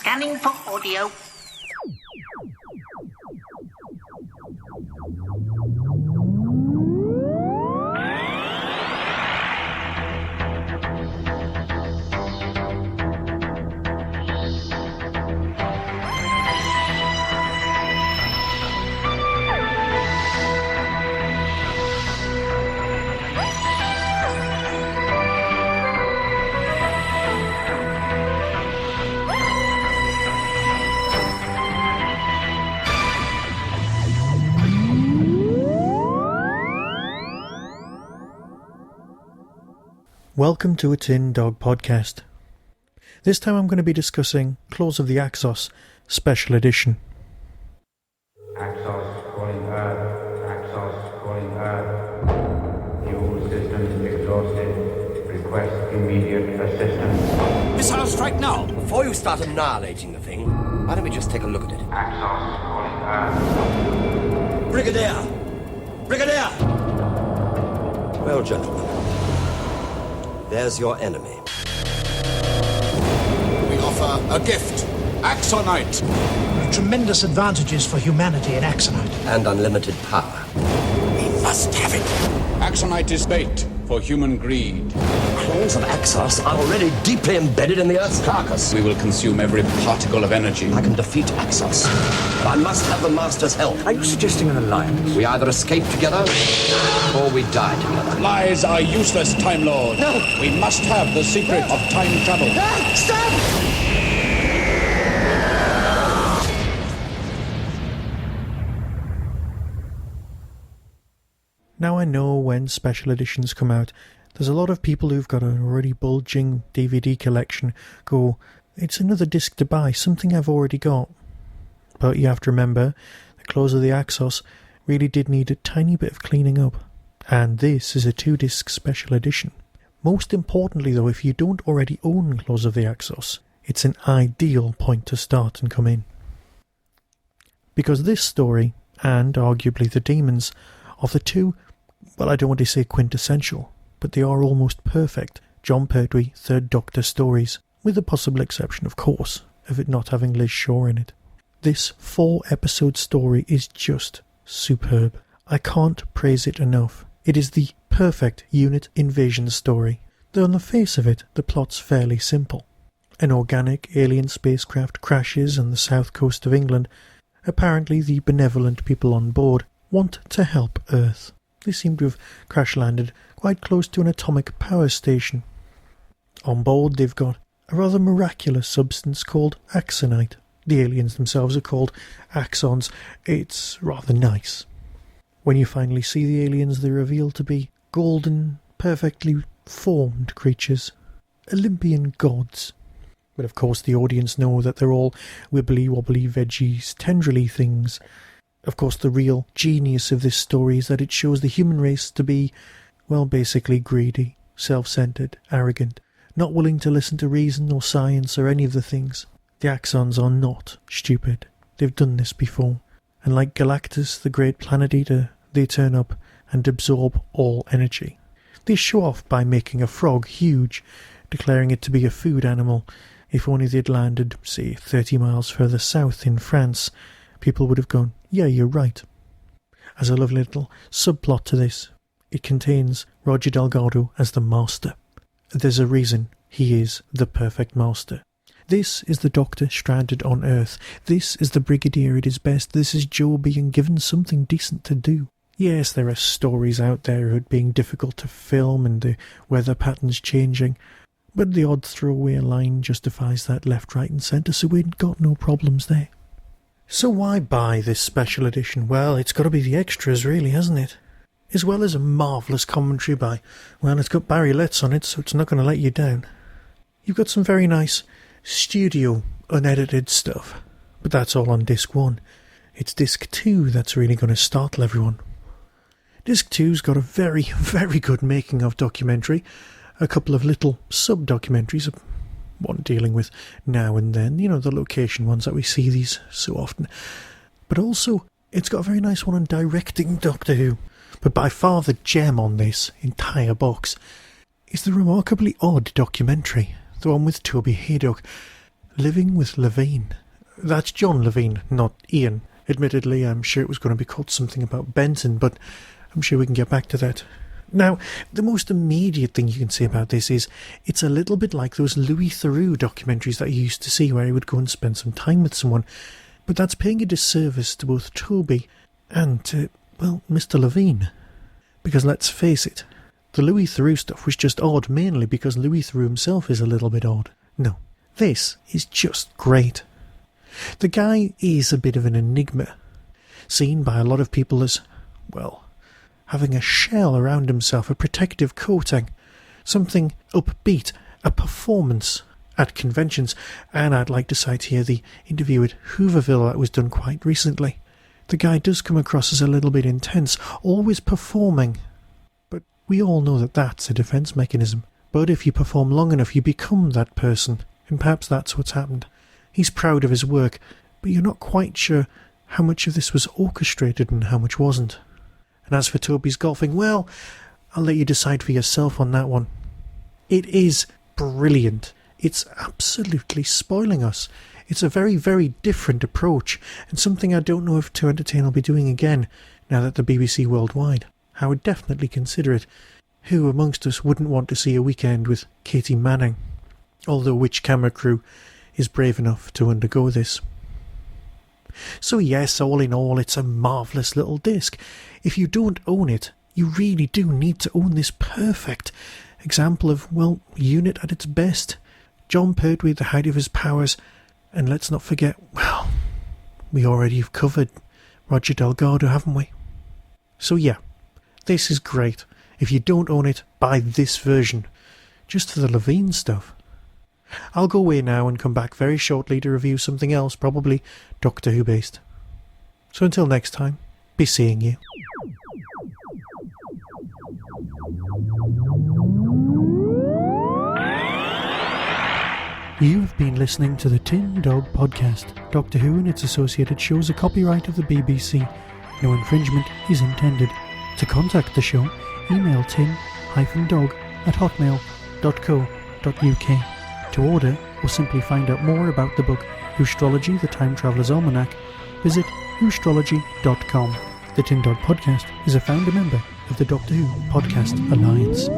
Scanning for audio. Welcome to a Tin Dog podcast. This time I'm going to be discussing Claws of the Axos Special Edition. Axos calling Earth. Axos calling Earth. Fuel systems exhausted. Request immediate assistance. Missile strike now! Before you start annihilating the thing, why don't we just take a look at it? Axos calling Earth. Brigadier! Brigadier! Well, gentlemen, there's your enemy. We offer a gift. Axonite! Tremendous advantages for humanity in Axonite. And unlimited power. We must have it. Axonite is bait for human greed. Claws of Axos are already deeply embedded in the Earth's carcass. We will consume every particle of energy. I can defeat Axos, but I must have the Master's help. Are you suggesting an alliance? We either escape together, or we die together. Lies are useless, Time Lord. No! We must have the secret of time travel. Stop! Now I know when special editions come out, there's a lot of people who've got an already bulging DVD collection go, it's another disc to buy, something I've already got. But you have to remember, the Claws of the Axos really did need a tiny bit of cleaning up. And this is a 2-disc special edition. Most importantly though, if you don't already own Claws of the Axos, it's an ideal point to start and come in. Because this story, and arguably the demons, are the two, well, I don't want to say quintessential, but they are almost perfect Jon Pertwee Third Doctor stories, with the possible exception, of course, of it not having Liz Shaw in it. This 4-episode story is just superb. I can't praise it enough. It is the perfect unit invasion story, though on the face of it, the plot's fairly simple. An organic alien spacecraft crashes on the south coast of England. Apparently the benevolent people on board want to help Earth. They seem to have crash-landed quite close to an atomic power station. On board they've got a rather miraculous substance called Axonite. The aliens themselves are called Axons. It's rather nice. When you finally see the aliens, they reveal to be golden, perfectly formed creatures. Olympian gods. But of course the audience know that they're all wibbly-wobbly veggies, tendrily things. Of course, the real genius of this story is that it shows the human race to be, well, basically greedy, self-centred, arrogant, not willing to listen to reason or science or any of the things. The Axons are not stupid. They've done this before. And like Galactus, the great planet eater, they turn up and absorb all energy. They show off by making a frog huge, declaring it to be a food animal. If only they'd landed, say, 30 miles further south in France, people would have gone, yeah, you're right. As a lovely little subplot to this, it contains Roger Delgado as the Master. There's a reason he is the perfect Master. This is the Doctor stranded on Earth. This is the Brigadier at his best. This is Joe being given something decent to do. Yes, there are stories out there of it being difficult to film and the weather patterns changing, but the odd throwaway line justifies that left, right and centre, so we ain't got no problems there. So why buy this special edition? Well, it's got to be the extras really, hasn't it? As well as a marvellous commentary by, well, it's got Barry Letts on it, so it's not going to let you down. You've got some very nice studio, unedited stuff, but that's all on disc 1. It's disc 2 that's really going to startle everyone. Disc 2's got a very, very good making of documentary, a couple of little sub-documentaries, one dealing with now and then, you know, the location ones that we see these so often. But also, it's got a very nice one on directing Doctor Who. But by far the gem on this entire box is the remarkably odd documentary, the one with Toby Haydock. Living with Levine. That's John Levine, not Ian. Admittedly, I'm sure it was going to be called something about Benson, but I'm sure we can get back to that. Now, the most immediate thing you can say about this is it's a little bit like those Louis Theroux documentaries that you used to see where he would go and spend some time with someone, but that's paying a disservice to both Toby and to, well, Mr. Levine. Because let's face it, the Louis Theroux stuff was just odd mainly because Louis Theroux himself is a little bit odd. No, this is just great. The guy is a bit of an enigma, seen by a lot of people as, well, having a shell around himself, a protective coating, something upbeat, a performance at conventions, and I'd like to cite here the interview at Hooverville that was done quite recently. The guy does come across as a little bit intense, always performing, but we all know that that's a defence mechanism. But if you perform long enough, you become that person, and perhaps that's what's happened. He's proud of his work, but you're not quite sure how much of this was orchestrated and how much wasn't. And as for Toby's golfing, well, I'll let you decide for yourself on that one. It is brilliant. It's absolutely spoiling us. It's a very, very different approach, and something I don't know if To Entertain will be doing again, now that the BBC Worldwide. I would definitely consider it. Who amongst us wouldn't want to see a weekend with Katie Manning? Although which camera crew is brave enough to undergo this? So yes, all in all, it's a marvellous little disc. If you don't own it, you really do need to own this perfect example of, well, unit at its best. John Pertwee at the height of his powers, and let's not forget, well, we already have covered Roger Delgado, haven't we? So yeah, this is great. If you don't own it, buy this version, just for the Levine stuff. I'll go away now and come back very shortly to review something else, probably Doctor Who based. So until next time, be seeing you. You've been listening to the Tin Dog Podcast. Doctor Who and its associated shows are copyright of the BBC. No infringement is intended. To contact the show, email tin-dog@hotmail.co.uk. To order or simply find out more about the book Whostrology, the Time Traveller's Almanac, visit whostrology.com. The Tin Dog Podcast is a founder member of the Doctor Who Podcast Alliance.